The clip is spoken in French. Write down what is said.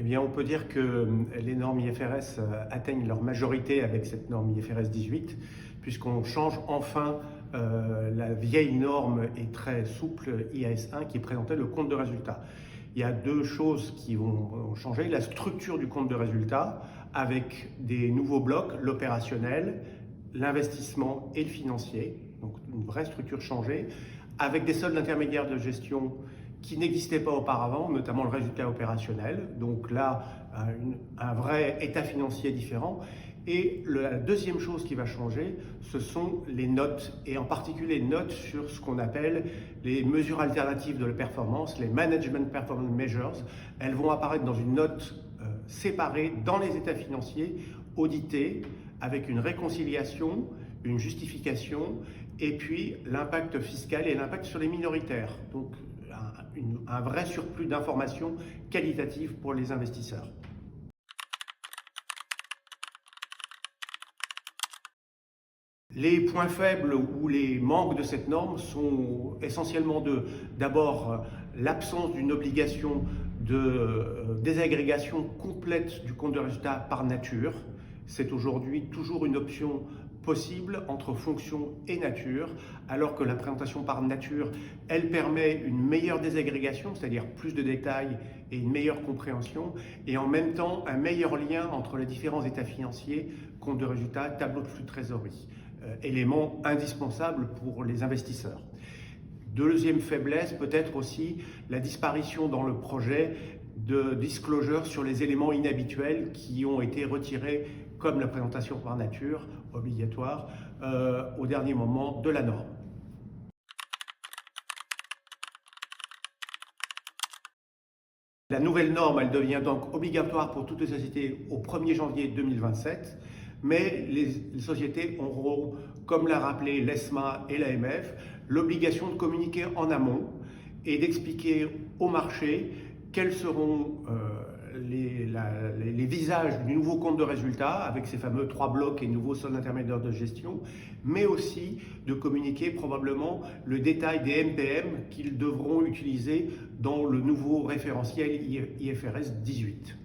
bien, on peut dire que les normes IFRS atteignent leur majorité avec cette norme IFRS 18, puisqu'on change enfin la vieille norme et très souple IAS 1 qui présentait le compte de résultat. Il y a deux choses qui vont changer. La structure du compte de résultat avec des nouveaux blocs, l'opérationnel, l'investissement et le financier, donc une vraie structure changée, avec des soldes intermédiaires de gestion qui n'existaient pas auparavant, notamment le résultat opérationnel. Donc là, un vrai état financier différent. Et la deuxième chose qui va changer, ce sont les notes, et en particulier les notes sur ce qu'on appelle les mesures alternatives de la performance, les Management Performance Measures. Elles vont apparaître dans une note séparée dans les états financiers, audités, avec une réconciliation, une justification, et puis l'impact fiscal et l'impact sur les minoritaires. Donc un vrai surplus d'informations qualitatives pour les investisseurs. Les points faibles ou les manques de cette norme sont essentiellement d'abord l'absence d'une obligation de désagrégation complète du compte de résultat par nature. C'est aujourd'hui toujours une option possible entre fonction et nature, alors que la présentation par nature, elle permet une meilleure désagrégation, c'est-à-dire plus de détails et une meilleure compréhension, et en même temps un meilleur lien entre les différents états financiers, compte de résultat, tableau de flux de trésorerie, élément indispensable pour les investisseurs. Deuxième faiblesse, peut-être aussi la disparition dans le projet de disclosure sur les éléments inhabituels qui ont été retirés, comme la présentation par nature, obligatoire, au dernier moment de la norme. La nouvelle norme, elle devient donc obligatoire pour toutes les sociétés au 1er janvier 2027, mais les sociétés auront, comme l'a rappelé l'ESMA et l'AMF, l'obligation de communiquer en amont et d'expliquer au marché quels seront les visages du nouveau compte de résultat avec ces fameux 3 blocs et nouveaux soldes intermédiaires de gestion, mais aussi de communiquer probablement le détail des MPM qu'ils devront utiliser dans le nouveau référentiel IFRS 18.